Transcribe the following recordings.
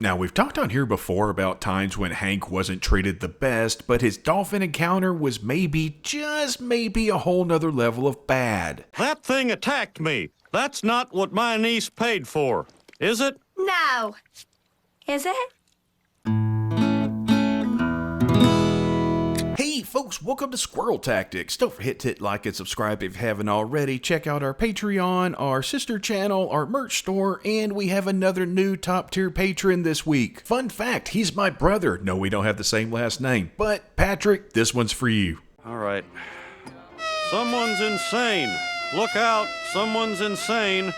Now, we've talked on here before about times when Hank wasn't treated the best, but his dolphin encounter was maybe, just maybe, a whole nother level of bad. That thing attacked me. That's not what my niece paid for, is it? No. Is it? Hey folks, welcome to Squirrel Tactics. Don't forget to hit like and subscribe if you haven't already. Check out our Patreon, our sister channel, our merch store, and we have another new top tier patron this week. Fun fact, he's my brother. No, we don't have the same last name, but Patrick, this one's for you. All right. Someone's insane. Look out, someone's insane.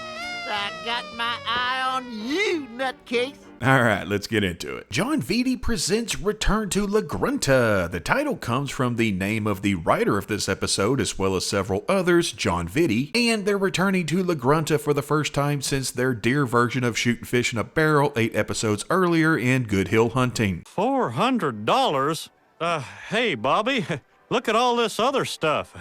I got my eye on you, nutcase. Alright, let's get into it. Jon Vitti Presents Return to La Grunta. The title comes from the name of the writer of this episode, as well as several others, Jon Vitti, and they're returning to La Grunta for the first time since their deer version of shooting fish in a barrel 8 episodes earlier in Good Hill Hunting. $400? Hey, Bobby, look at all this other stuff.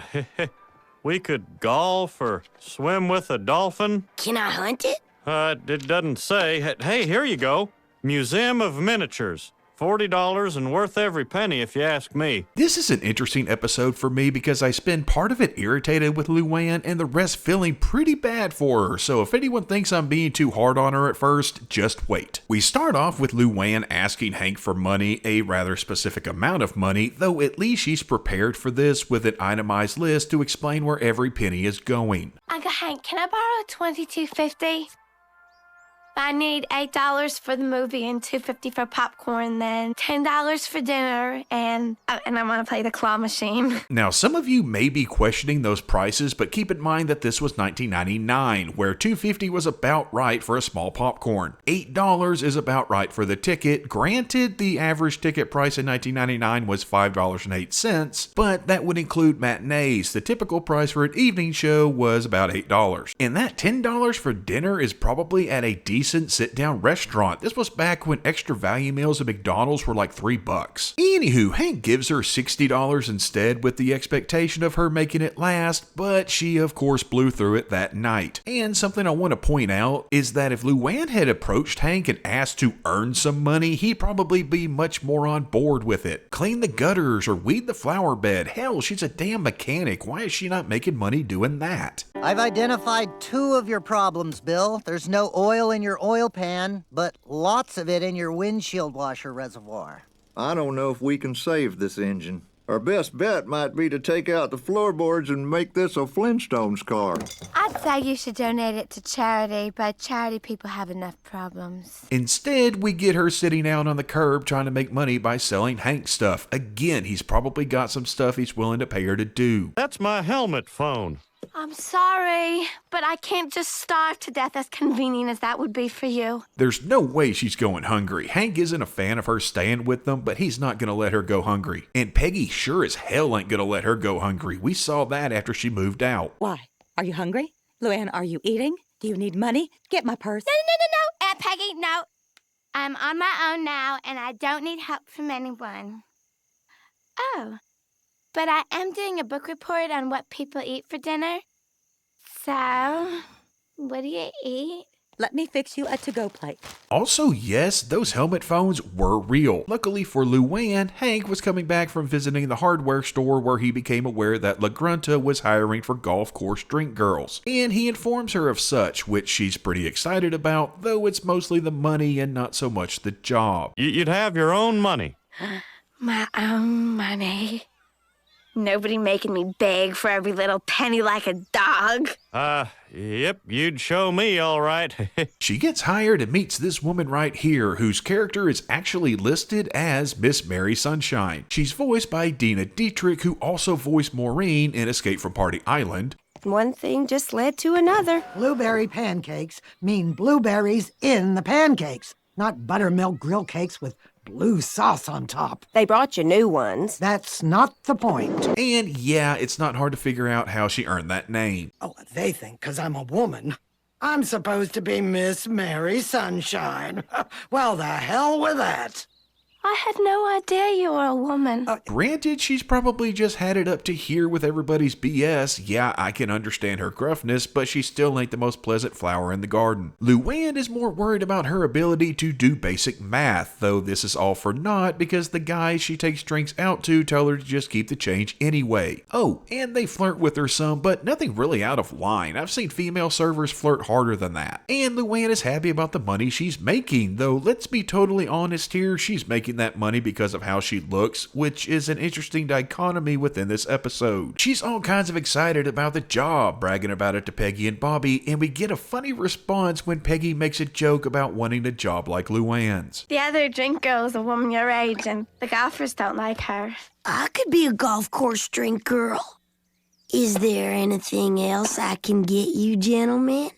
We could golf or swim with a dolphin. Can I hunt it? It doesn't say. Hey, here you go. Museum of Miniatures. $40 and worth every penny if you ask me. This is an interesting episode for me because I spend part of it irritated with Luanne and the rest feeling pretty bad for her, so if anyone thinks I'm being too hard on her at first, just wait. We start off with Luanne asking Hank for money, a rather specific amount of money, though at least she's prepared for this with an itemized list to explain where every penny is going. Uncle Hank, can I borrow $22.50? I need $8 for the movie and $2.50 for popcorn, then $10 for dinner, and I want to play the claw machine. Now, some of you may be questioning those prices, but keep in mind that this was $19.99, where $2.50 was about right for a small popcorn. $8 is about right for the ticket. Granted, the average ticket price in $19.99 was $5.08, but that would include matinees. The typical price for an evening show was about $8. And that $10 for dinner is probably at a decent sit-down restaurant. This was back when extra value meals at McDonald's were like $3. Anywho, Hank gives her $60 instead with the expectation of her making it last, but she of course blew through it that night. And something I want to point out is that if Luanne had approached Hank and asked to earn some money, he'd probably be much more on board with it. Clean the gutters or weed the flower bed. Hell, she's a damn mechanic. Why is she not making money doing that? I've identified 2 of your problems, Bill. There's no oil in your oil pan, but lots of it in your windshield washer reservoir. I don't know if we can save this engine. Our best bet might be to take out the floorboards and make this a Flintstones car. I'd say you should donate it to charity, but charity people have enough problems. Instead, we get her sitting out on the curb trying to make money by selling Hank stuff. Again, he's probably got some stuff he's willing to pay her to do. That's my helmet phone. I'm sorry, but I can't just starve to death as convenient as that would be for you. There's no way she's going hungry. Hank isn't a fan of her staying with them, but he's not going to let her go hungry. And Peggy sure as hell ain't going to let her go hungry. We saw that after she moved out. Why? Are you hungry? Luanne, are you eating? Do you need money? Get my purse. No. Aunt Peggy, no. I'm on my own now, and I don't need help from anyone. Oh. But I am doing a book report on what people eat for dinner. So, what do you eat? Let me fix you a to-go plate. Also, yes, those helmet phones were real. Luckily for Luanne, Hank was coming back from visiting the hardware store where he became aware that La Grunta was hiring for golf course drink girls. And he informs her of such, which she's pretty excited about, though it's mostly the money and not so much the job. You'd have your own money. My own money. Nobody making me beg for every little penny like a dog. Yep, you'd show me all right. She gets hired and meets this woman right here, whose character is actually listed as Miss Mary Sunshine. She's voiced by Dina Dietrich, who also voiced Maureen in Escape from Party Island. One thing just led to another. Blueberry pancakes mean blueberries in the pancakes, not buttermilk grill cakes with blue sauce on top. They brought you new ones. That's not the point. And yeah, it's not hard to figure out how she earned that name. Oh, they think 'cause I'm a woman, I'm supposed to be Miss Mary Sunshine. Well, the hell with that. I had no idea you were a woman. Granted, she's probably just had it up to here with everybody's BS. Yeah, I can understand her gruffness, but she still ain't the most pleasant flower in the garden. Luanne is more worried about her ability to do basic math, though this is all for naught because the guys she takes drinks out to tell her to just keep the change anyway. Oh, and they flirt with her some, but nothing really out of line. I've seen female servers flirt harder than that. And Luanne is happy about the money she's making, though let's be totally honest here, she's making that money because of how she looks, which is an interesting dichotomy within this episode. She's all kinds of excited about the job, bragging about it to Peggy and Bobby, and we get a funny response when Peggy makes a joke about wanting a job like Luanne's. The other drink girl is a woman your age, and the golfers don't like her. I could be a golf course drink girl. Is there anything else I can get you, gentlemen?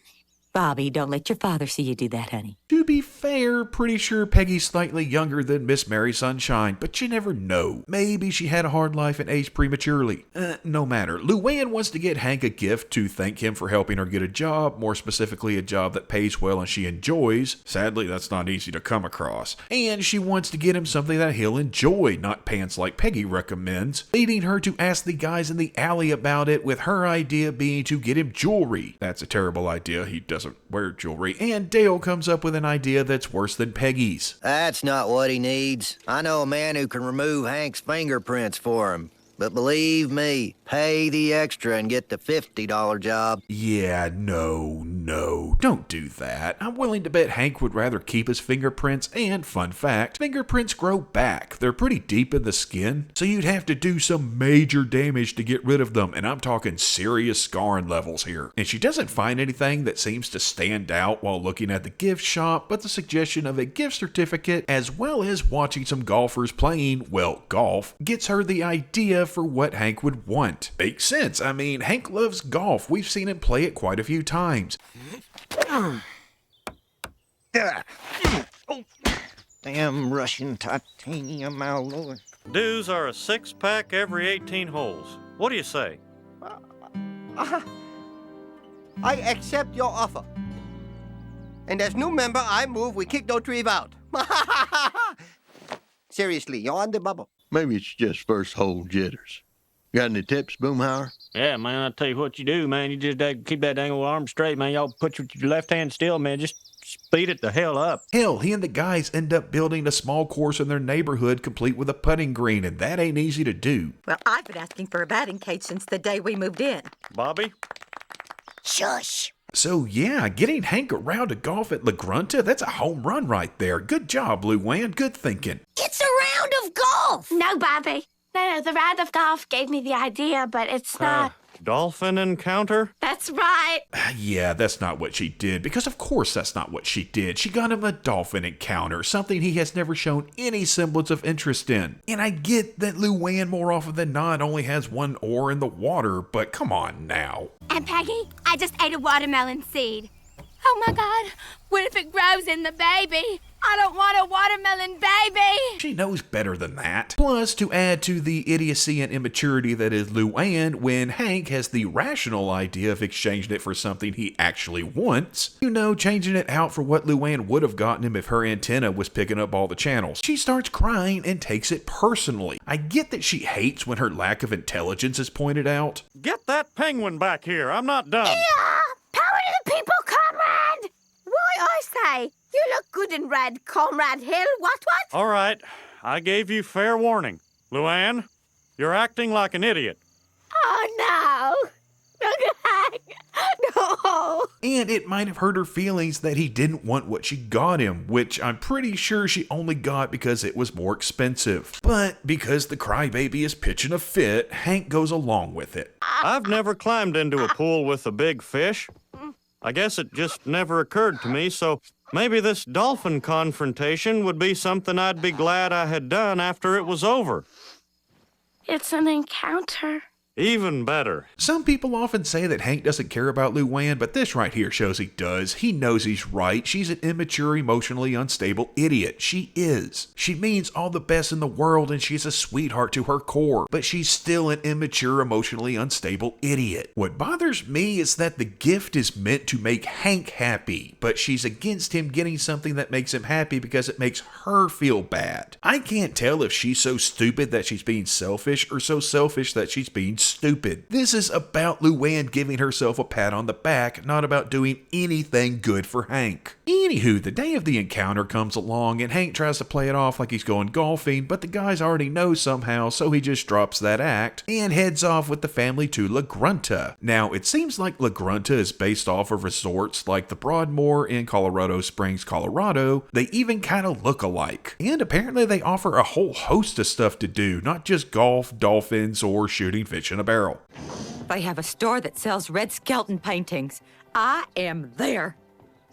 Bobby, don't let your father see you do that, honey. To be fair, pretty sure Peggy's slightly younger than Miss Mary Sunshine, but you never know. Maybe she had a hard life and aged prematurely. No matter. Luanne wants to get Hank a gift to thank him for helping her get a job, more specifically a job that pays well and she enjoys. Sadly, that's not easy to come across. And she wants to get him something that he'll enjoy, not pants like Peggy recommends, leading her to ask the guys in the alley about it, with her idea being to get him jewelry. That's a terrible idea. He doesn't wear jewelry. And Dale comes up with an idea that's worse than Peggy's. That's not what he needs. I know a man who can remove Hank's fingerprints for him. But believe me, pay the extra and get the $50 job. Yeah, no, don't do that. I'm willing to bet Hank would rather keep his fingerprints, and fun fact, fingerprints grow back. They're pretty deep in the skin, so you'd have to do some major damage to get rid of them, and I'm talking serious scarring levels here. And she doesn't find anything that seems to stand out while looking at the gift shop, but the suggestion of a gift certificate, as well as watching some golfers playing, well, golf, gets her the idea for what Hank would want. Makes sense. I mean, Hank loves golf. We've seen him play it quite a few times. Damn Russian titanium alloy. Dues are a 6-pack every 18 holes. What do you say? I accept your offer. And as new member, I move we kick those trees out. Seriously, you're on the bubble. Maybe it's just first hole jitters. Got any tips, Boomhauer? Yeah, man, I'll tell you what you do, man. You just keep that dang old arm straight, man. Y'all put your left hand still, man. Just speed it the hell up. Hell, he and the guys end up building a small course in their neighborhood complete with a putting green, and that ain't easy to do. Well, I've been asking for a batting cage since the day we moved in. Bobby? Shush. So yeah, getting Hank around to golf at La Grunta, that's a home run right there. Good job, Luanne. Good thinking. It's a round of golf. No, Bobby. No, the round of golf gave me the idea, but it's not. Dolphin encounter? That's right. Yeah, that's not what she did, because of course that's not what she did. She got him a dolphin encounter, something he has never shown any semblance of interest in. And I get that Luanne more often than not only has one oar in the water, but come on now. And Peggy, I just ate a watermelon seed. Oh my God, what if it grows in the baby? I don't want a watermelon baby! She knows better than that. Plus, to add to the idiocy and immaturity that is Luanne, when Hank has the rational idea of exchanging it for something he actually wants, you know, changing it out for what Luanne would have gotten him if her antenna was picking up all the channels, she starts crying and takes it personally. I get that she hates when her lack of intelligence is pointed out. Get that penguin back here. I'm not done. Yeah! Power to the people, comrade! Why, I say, you look good in red, Comrade Hill. What? All right. I gave you fair warning. Luanne, you're acting like an idiot. Oh, no. No. And it might have hurt her feelings that he didn't want what she got him, which I'm pretty sure she only got because it was more expensive. But because the crybaby is pitching a fit, Hank goes along with it. I've never climbed into a pool with a big fish. I guess it just never occurred to me, so maybe this dolphin confrontation would be something I'd be glad I had done after it was over. It's an encounter. Even better. Some people often say that Hank doesn't care about Luanne, but this right here shows he does. He knows he's right. She's an immature, emotionally unstable idiot. She is. She means all the best in the world and she's a sweetheart to her core, but she's still an immature, emotionally unstable idiot. What bothers me is that the gift is meant to make Hank happy, but she's against him getting something that makes him happy because it makes her feel bad. I can't tell if she's so stupid that she's being selfish or so selfish that she's being stupid. This is about Luanne giving herself a pat on the back, not about doing anything good for Hank. Anywho, the day of the encounter comes along and Hank tries to play it off like he's going golfing, but the guys already know somehow, so he just drops that act and heads off with the family to La Grunta. Now, it seems like La Grunta is based off of resorts like the Broadmoor in Colorado Springs, Colorado. They even kind of look alike. And apparently they offer a whole host of stuff to do, not just golf, dolphins, or shooting fish in a barrel. They have a store that sells red skeleton paintings. I am there.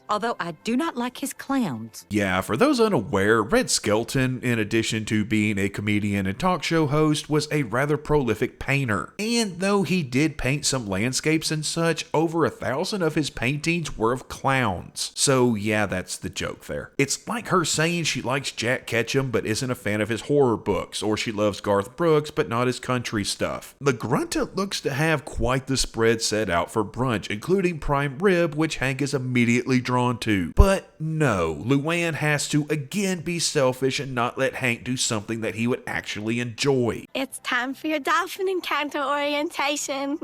Although I do not like his clowns. Yeah, for those unaware, Red Skelton, in addition to being a comedian and talk show host, was a rather prolific painter. And though he did paint some landscapes and such, over 1,000 of his paintings were of clowns. So yeah, that's the joke there. It's like her saying she likes Jack Ketchum but isn't a fan of his horror books, or she loves Garth Brooks but not his country stuff. La Grunta looks to have quite the spread set out for brunch, including prime rib, which Hank is immediately drawn to. But no, Luanne has to again be selfish and not let Hank do something that he would actually enjoy. It's time for your dolphin encounter orientation.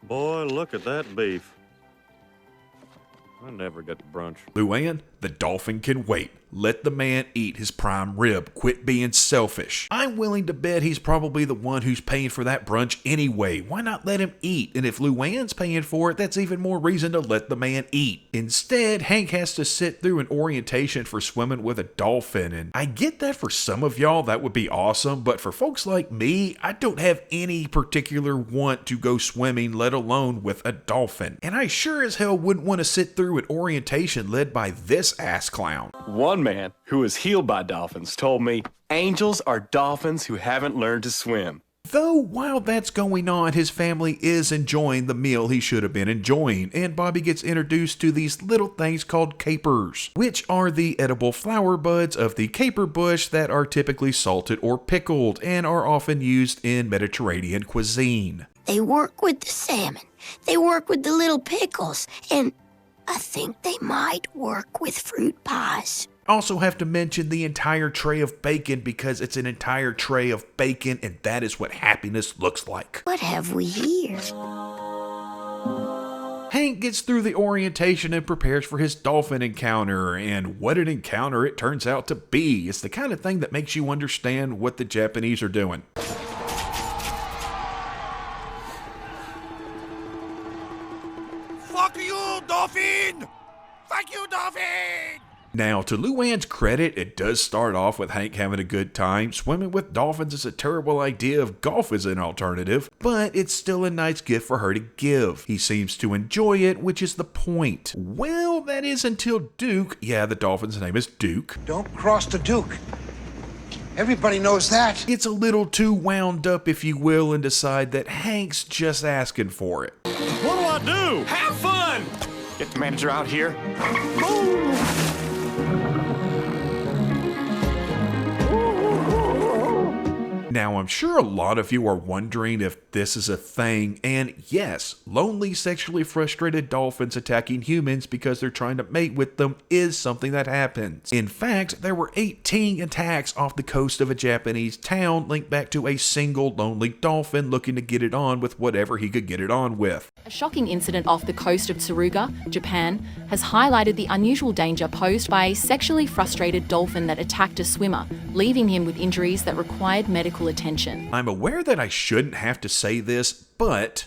Boy, look at that beef. I never get to brunch. Luanne, the dolphin can wait. Let the man eat his prime rib. Quit being selfish. I'm willing to bet he's probably the one who's paying for that brunch anyway. Why not let him eat? And if Luanne's paying for it, that's even more reason to let the man eat. Instead, Hank has to sit through an orientation for swimming with a dolphin. And I get that for some of y'all, that would be awesome. But for folks like me, I don't have any particular want to go swimming, let alone with a dolphin. And I sure as hell wouldn't want to sit through an orientation led by this ass clown. One man who was healed by dolphins told me angels are dolphins who haven't learned to swim. Though while that's going on, his family is enjoying the meal he should have been enjoying, and Bobby gets introduced to these little things called capers, which are the edible flower buds of the caper bush that are typically salted or pickled and are often used in Mediterranean cuisine. They work with the salmon, they work with the little pickles, and I think they might work with fruit pies. Also have to mention the entire tray of bacon because it's an entire tray of bacon and that is what happiness looks like. What have we here? Hank gets through the orientation and prepares for his dolphin encounter, and what an encounter it turns out to be. It's the kind of thing that makes you understand what the Japanese are doing. Fuck you, Dolphin! Fuck you, Dolphin! Now, to Luanne's credit, it does start off with Hank having a good time. Swimming with dolphins is a terrible idea if golf is an alternative, but it's still a nice gift for her to give. He seems to enjoy it, which is the point. Well, that is until Duke, yeah, the dolphin's name is Duke. Don't cross the Duke. Everybody knows that. Gets a little too wound up, if you will, and decide that Hank's just asking for it. What do I do? Have fun! Get the manager out here. Now, I'm sure a lot of you are wondering if this is a thing, and yes, lonely, sexually frustrated dolphins attacking humans because they're trying to mate with them is something that happens. In fact, there were 18 attacks off the coast of a Japanese town linked back to a single lonely dolphin looking to get it on with whatever he could get it on with. A shocking incident off the coast of Tsuruga, Japan, has highlighted the unusual danger posed by a sexually frustrated dolphin that attacked a swimmer, leaving him with injuries that required medical attention. I'm aware that I shouldn't have to say this, but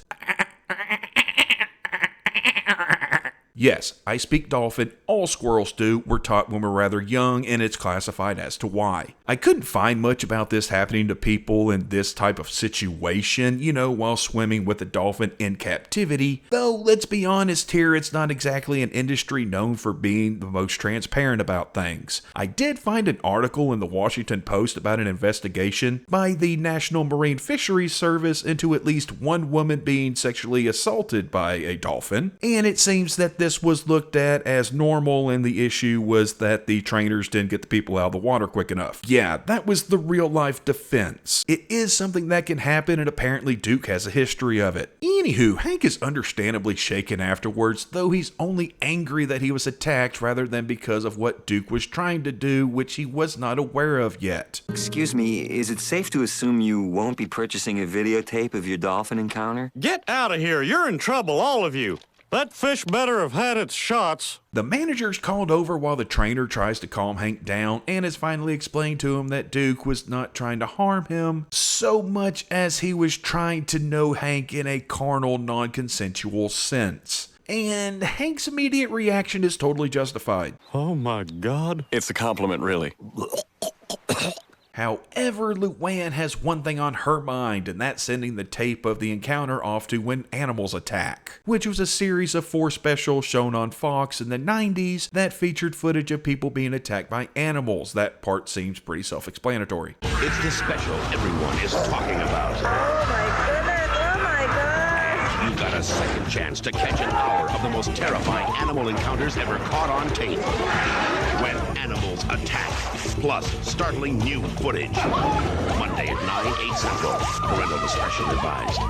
Yes, I speak Dolphin. All squirrels do. We're taught when we're rather young, and it's classified as to why. I couldn't find much about this happening to people in this type of situation, while swimming with a dolphin in captivity. Though, let's be honest here, it's not exactly an industry known for being the most transparent about things. I did find an article in the Washington Post about an investigation by the National Marine Fisheries Service into at least one woman being sexually assaulted by a dolphin, and it seems that this was looked at as normal, and the issue was that the trainers didn't get the people out of the water quick enough. Yeah, that was the real-life defense. It is something that can happen, and apparently Duke has a history of it. Anywho, Hank is understandably shaken afterwards, though he's only angry that he was attacked rather than because of what Duke was trying to do, which he was not aware of yet. Excuse me, is it safe to assume you won't be purchasing a videotape of your dolphin encounter? Get out of here! You're in trouble, all of you! That fish better have had its shots. The manager's called over while the trainer tries to calm Hank down and has finally explained to him that Duke was not trying to harm him so much as he was trying to know Hank in a carnal, non-consensual sense. And Hank's immediate reaction is totally justified. Oh my God. It's a compliment, really. However, Luanne has one thing on her mind, and that's sending the tape of the encounter off to When Animals Attack, which was a series of 4 specials shown on Fox in the 90s that featured footage of people being attacked by animals. That part seems pretty self-explanatory. It's the special everyone is talking about. Oh my goodness, oh my God. You got a second chance to catch an hour of the most terrifying animal encounters ever caught on tape. When Animals Attack, plus startling new footage. Monday at 9, 8 Central. Parental discretion advised.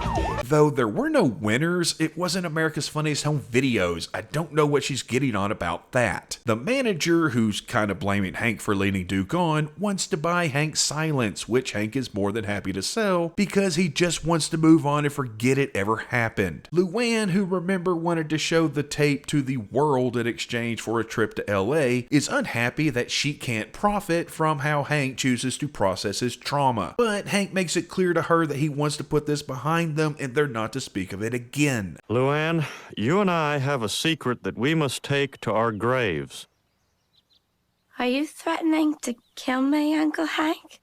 Though there were no winners, it wasn't America's Funniest Home Videos. I don't know what she's getting on about that. The manager, who's kind of blaming Hank for leading Duke on, wants to buy Hank's silence, which Hank is more than happy to sell because he just wants to move on and forget it ever happened. Luanne, who remember wanted to show the tape to the world in exchange for a trip to LA, is unhappy that she can't profit from how Hank chooses to process his trauma. But Hank makes it clear to her that he wants to put this behind them and they're not to speak of it again. Luanne, you and I have a secret that we must take to our graves. Are you threatening to kill me, Uncle Hank?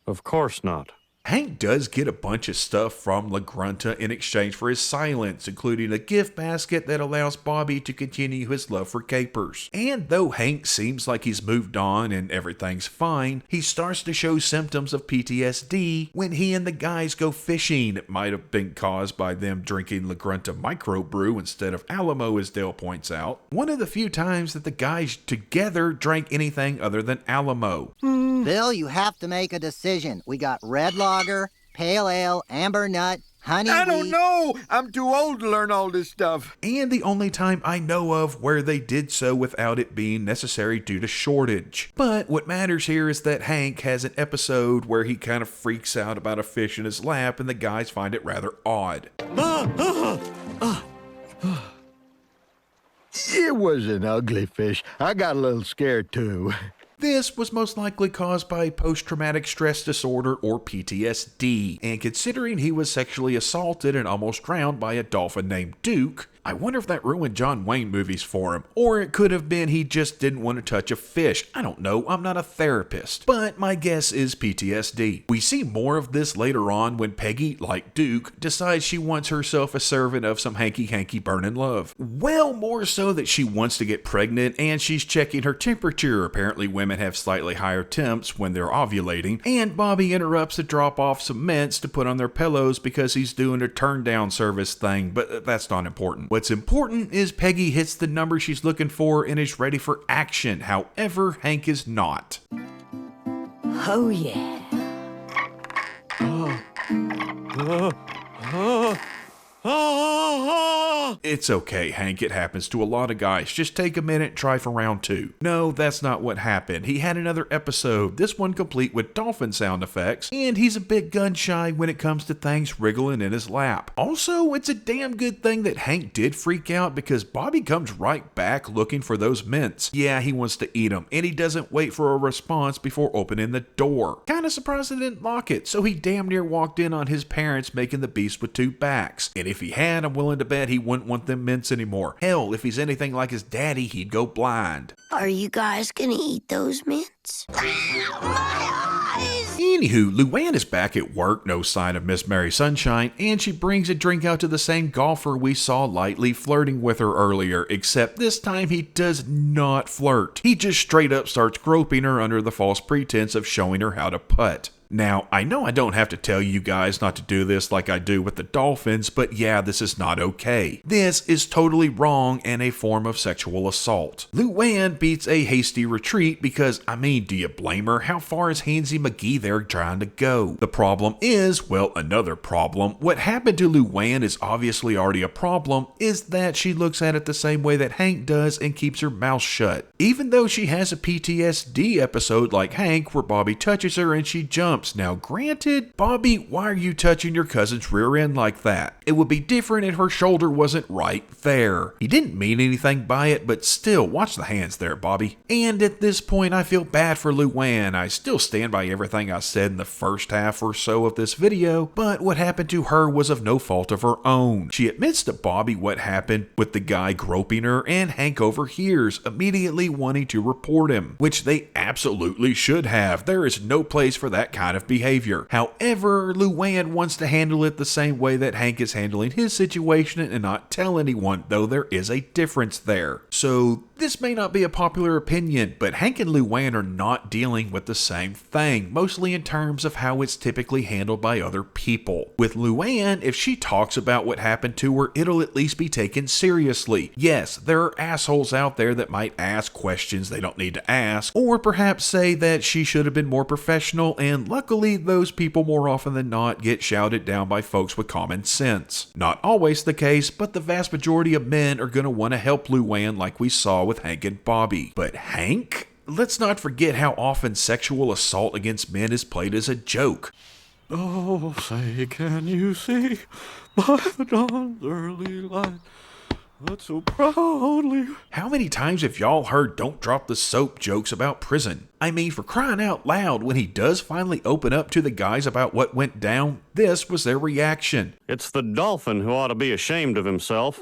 Of course not. Hank does get a bunch of stuff from La Grunta in exchange for his silence, including a gift basket that allows Bobby to continue his love for capers. And though Hank seems like he's moved on and everything's fine, he starts to show symptoms of PTSD when he and the guys go fishing. It might have been caused by them drinking La Grunta microbrew instead of Alamo, as Dale points out. One of the few times that the guys together drank anything other than Alamo. Bill, you have to make a decision. We got red lager, pale ale, amber nut, honey I wheat. don't know. I'm too old to learn all this stuff. And the only time I know of where they did so without it being necessary due to shortage. But what matters here is that Hank has an episode where he kind of freaks out about a fish in his lap and the guys find it rather odd. It was an ugly fish. I got a little scared too. This was most likely caused by post-traumatic stress disorder or PTSD, and considering he was sexually assaulted and almost drowned by a dolphin named Duke, I wonder if that ruined John Wayne movies for him. Or it could have been he just didn't want to touch a fish. I don't know, I'm not a therapist. But my guess is PTSD. We see more of this later on when Peggy, like Duke, decides she wants herself a servant of some hanky-hanky burnin' love. Well, more so that she wants to get pregnant and she's checking her temperature. Apparently women have slightly higher temps when they're ovulating. And Bobby interrupts to drop off some mints to put on their pillows because he's doing a turn-down service thing, but that's not important. What's important is Peggy hits the number she's looking for and is ready for action. However, Hank is not. Oh, yeah. It's okay, Hank. It happens to a lot of guys. Just take a minute and try for round 2. No, that's not what happened. He had another episode, this one complete with dolphin sound effects, and he's a bit gun shy when it comes to things wriggling in his lap. Also, it's a damn good thing that Hank did freak out because Bobby comes right back looking for those mints. Yeah, he wants to eat them, and he doesn't wait for a response before opening the door. Kinda surprised they didn't lock it, so he damn near walked in on his parents making the beast with 2 backs. And if he had, I'm willing to bet he wouldn't want them mints anymore. Hell, if he's anything like his daddy, he'd go blind. Are you guys gonna eat those mints? Anywho, Luanne is back at work, no sign of Miss Mary Sunshine, and she brings a drink out to the same golfer we saw lightly flirting with her earlier, except this time he does not flirt. He just straight up starts groping her under the false pretense of showing her how to putt. Now, I know I don't have to tell you guys not to do this like I do with the Dolphins, but yeah, this is not okay. This is totally wrong and a form of sexual assault. Luanne beats a hasty retreat because, I mean, do you blame her? How far is Handsy McGee there trying to go? The problem is, well, another problem. What happened to Luanne is obviously already a problem, is that she looks at it the same way that Hank does and keeps her mouth shut. Even though she has a PTSD episode like Hank where Bobby touches her and she jumps. Now, granted, Bobby, why are you touching your cousin's rear end like that? It would be different if her shoulder wasn't right there. He didn't mean anything by it, but still, watch the hands there, Bobby. And at this point, I feel bad for Luanne. I still stand by everything I said in the first half or so of this video, but what happened to her was of no fault of her own. She admits to Bobby what happened with the guy groping her, and Hank overhears, immediately wanting to report him, which they absolutely should have. There is no place for that kind of behavior. However, Luanne wants to handle it the same way that Hank is handling his situation and not tell anyone, though there is a difference there. So this may not be a popular opinion, but Hank and Luanne are not dealing with the same thing, mostly in terms of how it's typically handled by other people. With Luanne, if she talks about what happened to her, it'll at least be taken seriously. Yes, there are assholes out there that might ask questions they don't need to ask, or perhaps say that she should have been more professional, and luckily those people more often than not get shouted down by folks with common sense. Not always the case, but the vast majority of men are going to want to help Luanne like we saw with Hank and Bobby. But Hank? Let's not forget how often sexual assault against men is played as a joke. Oh, say, can you see by the dawn's early light that so proudly... How many times have y'all heard don't drop the soap jokes about prison? I mean, for crying out loud, when he does finally open up to the guys about what went down, this was their reaction. It's the Dolphin who ought to be ashamed of himself.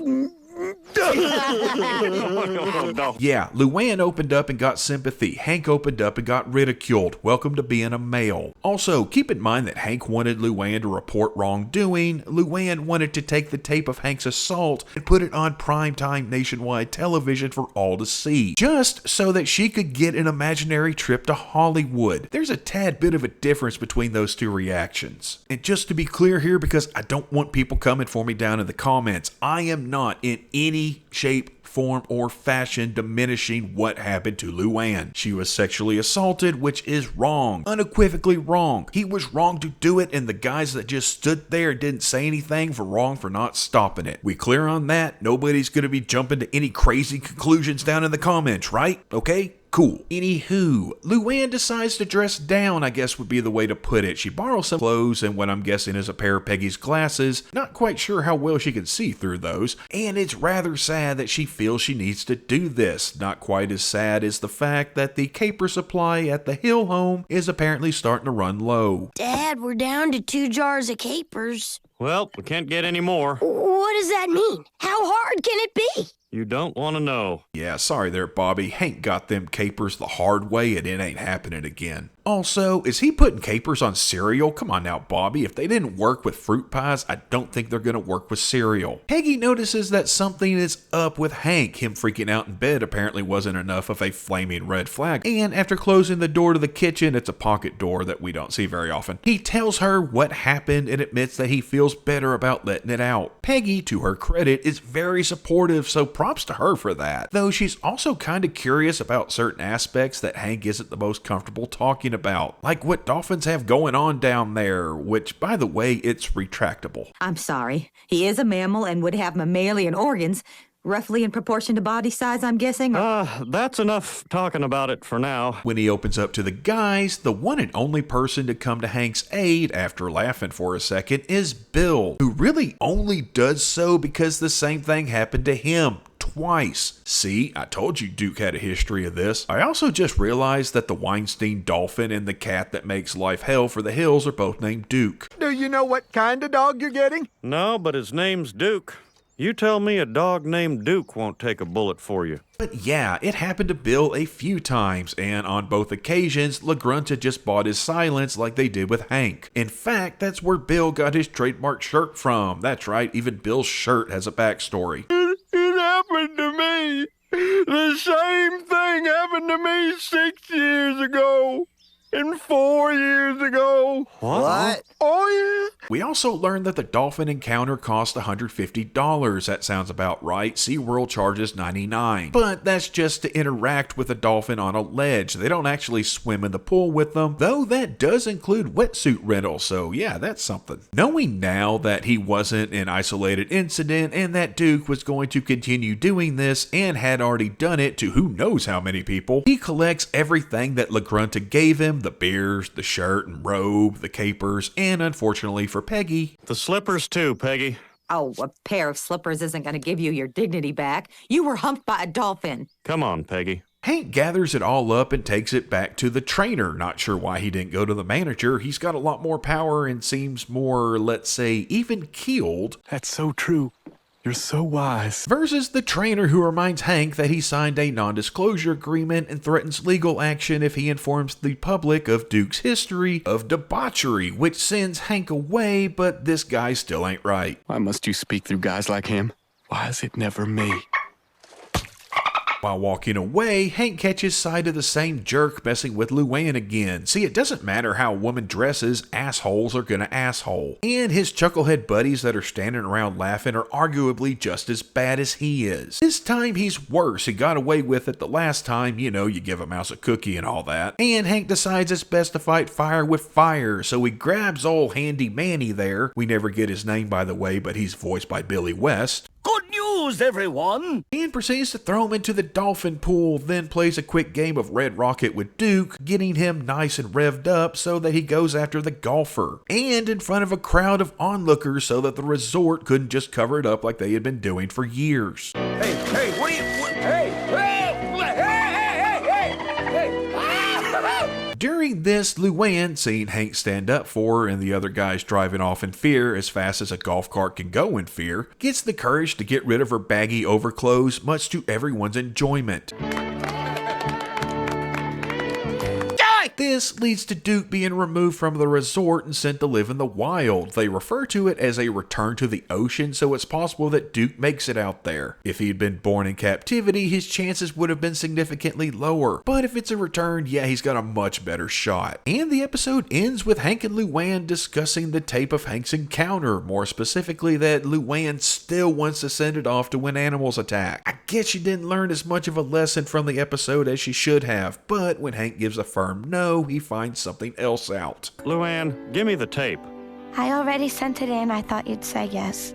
Yeah, Luanne opened up and got sympathy. Hank opened up and got ridiculed. Welcome to being a male. Also, keep in mind that Hank wanted Luanne to report wrongdoing. Luanne wanted to take the tape of Hank's assault and put it on primetime nationwide television for all to see, just so that she could get an imaginary trip to Hollywood. There's a tad bit of a difference between those two reactions. And just to be clear here, because I don't want people coming for me down in the comments, I am not in any shape, form, or fashion diminishing what happened to Luanne. She was sexually assaulted, which is wrong. Unequivocally wrong. He was wrong to do it, and the guys that just stood there and didn't say anything were wrong for not stopping it. We clear on that? Nobody's gonna be jumping to any crazy conclusions down in the comments, right? Okay? Cool. Anywho, Luanne decides to dress down, I guess would be the way to put it. She borrows some clothes and what I'm guessing is a pair of Peggy's glasses. Not quite sure how well she can see through those. And it's rather sad that she feels she needs to do this. Not quite as sad as the fact that the caper supply at the Hill home is apparently starting to run low. Dad, we're down to 2 jars of capers. Well, we can't get any more. What does that mean? How hard can it be? You don't want to know. Yeah, sorry there, Bobby. Hank got them capers the hard way and it ain't happening again. Also, is he putting capers on cereal? Come on now, Bobby. If they didn't work with fruit pies, I don't think they're going to work with cereal. Peggy notices that something is up with Hank. Him freaking out in bed apparently wasn't enough of a flaming red flag. And after closing the door to the kitchen, it's a pocket door that we don't see very often, he tells her what happened and admits that he feels better about letting it out. Peggy, to her credit, is very supportive, so props to her for that. Though she's also kind of curious about certain aspects that Hank isn't the most comfortable talking about, like what dolphins have going on down there, which, by the way, it's retractable. I'm sorry. He is a mammal and would have mammalian organs, roughly in proportion to body size, I'm guessing? That's enough talking about it for now. When he opens up to the guys, the one and only person to come to Hank's aid, after laughing for a second, is Bill, who really only does so because the same thing happened to him twice. See, I told you Duke had a history of this. I also just realized that the Weinstein dolphin and the cat that makes life hell for the hills are both named Duke. Do you know what kind of dog you're getting? No, but his name's Duke. You tell me a dog named Duke won't take a bullet for you. But yeah, it happened to Bill a few times, and on both occasions, La Grunta just bought his silence like they did with Hank. In fact, that's where Bill got his trademark shirt from. That's right, even Bill's shirt has a backstory. It happened to me. The same thing happened to me 6 years ago. And 4 years ago. What? Oh, yeah. We also learned that the dolphin encounter cost $150. That sounds about right. SeaWorld charges $99. But that's just to interact with a dolphin on a ledge. They don't actually swim in the pool with them, though that does include wetsuit rental, so yeah, that's something. Knowing now that he wasn't an isolated incident and that Duke was going to continue doing this and had already done it to who knows how many people, he collects everything that La Grunta gave him, the beers, the shirt and robe, the capers, and unfortunately for Peggy, the slippers too, Peggy. Oh, a pair of slippers isn't going to give you your dignity back. You were humped by a dolphin. Come on, Peggy. Hank gathers it all up and takes it back to the trainer. Not sure why he didn't go to the manager. He's got a lot more power and seems more, let's say, even-keeled. That's so true. You're so wise. Versus the trainer who reminds Hank that he signed a non-disclosure agreement and threatens legal action if he informs the public of Duke's history of debauchery, which sends Hank away, but this guy still ain't right. Why must you speak through guys like him? Why is it never me? While walking away, Hank catches sight of the same jerk messing with Luanne again. See, it doesn't matter how a woman dresses, assholes are gonna asshole. And his chucklehead buddies that are standing around laughing are arguably just as bad as he is. This time he's worse. He got away with it the last time, you know, you give a mouse a cookie and all that. And Hank decides it's best to fight fire with fire, so he grabs old Handy Manny there. We never get his name, by the way, but he's voiced by Billy West. Good news, everyone! And proceeds to throw him into the dolphin pool, then plays a quick game of Red Rocket with Duke, getting him nice and revved up so that he goes after the golfer. And in front of a crowd of onlookers so that the resort couldn't just cover it up like they had been doing for years. Hey, what are you... During this, Luanne, seeing Hank stand up for her and the other guys driving off in fear as fast as a golf cart can go in fear, gets the courage to get rid of her baggy overclothes, much to everyone's enjoyment. This leads to Duke being removed from the resort and sent to live in the wild. They refer to it as a return to the ocean, so it's possible that Duke makes it out there. If he had been born in captivity, his chances would have been significantly lower. But if it's a return, yeah, he's got a much better shot. And the episode ends with Hank and Luanne discussing the tape of Hank's encounter, more specifically that Luanne still wants to send it off to when animals attack. I guess she didn't learn as much of a lesson from the episode as she should have, but when Hank gives a firm no, he finds something else out. Luanne, give me the tape. I already sent it in. I thought you'd say yes.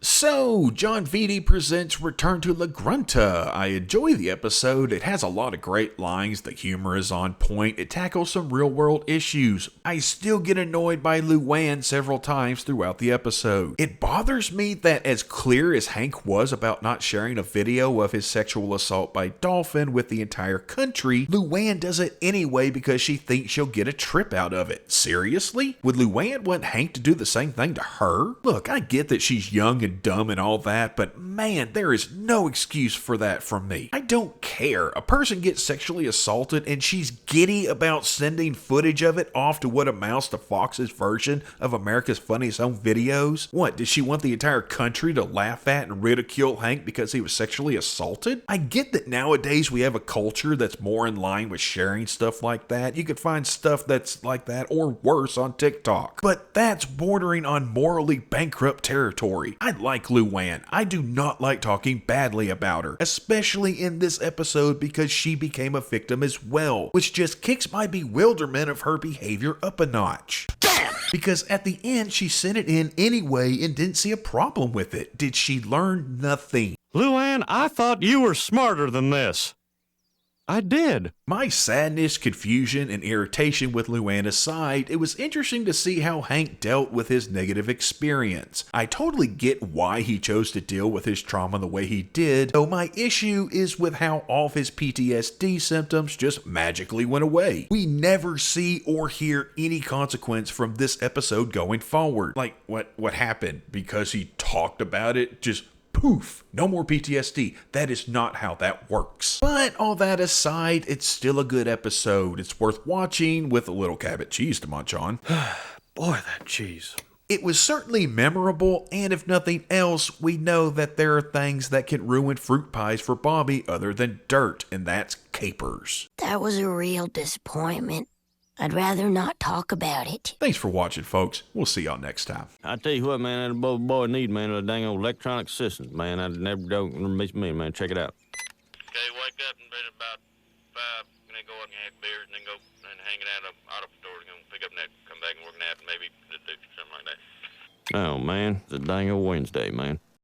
So, Jon Vitti Presents Return to La Grunta. I enjoy the episode. It has a lot of great lines. The humor is on point. It tackles some real-world issues. I still get annoyed by Luanne several times throughout the episode. It bothers me that as clear as Hank was about not sharing a video of his sexual assault by Dolphin with the entire country, Luanne does it anyway because she thinks she'll get a trip out of it. Seriously? Would Luanne want Hank to do the same thing to her? Look, I get that she's young and dumb and all that, but man, there is no excuse for that from me. I don't care. A person gets sexually assaulted and she's giddy about sending footage of it off to what amounts to Fox's version of America's Funniest Home Videos. What, does she want the entire country to laugh at and ridicule Hank because he was sexually assaulted? I get that nowadays we have a culture that's more in line with sharing stuff like that. You could find stuff that's like that or worse on TikTok. But that's bordering on morally bankrupt territory. I like Luanne. I do not like talking badly about her, especially in this episode because she became a victim as well, which just kicks my bewilderment of her behavior up a notch. Damn! Because at the end she sent it in anyway and didn't see a problem with it. Did she learn nothing? Luanne, I thought you were smarter than this. I did. My sadness, confusion, and irritation with Luanne aside, it was interesting to see how Hank dealt with his negative experience. I totally get why he chose to deal with his trauma the way he did, though my issue is with how all of his PTSD symptoms just magically went away. We never see or hear any consequence from this episode going forward. Like, what happened? Because he talked about it, just poof, no more PTSD. That is not how that works. But all that aside, it's still a good episode. It's worth watching with a little Cabot cheese to munch on. Boy, that cheese. It was certainly memorable, and if nothing else, we know that there are things that can ruin fruit pies for Bobby other than dirt, and that's capers. That was a real disappointment. I'd rather not talk about it. Thanks for watching, folks. We'll see y'all next time. I tell you what, man, that boy need, man, a dang old electronic systems, man. I never don't miss me, man. Check it out. Okay, wake up in bed about 5, and then go up and have beers, and then go and hang it out of auto store, and go pick up that, come back and work nap, and maybe do something like that. Oh, man, it's a dang old Wednesday, man.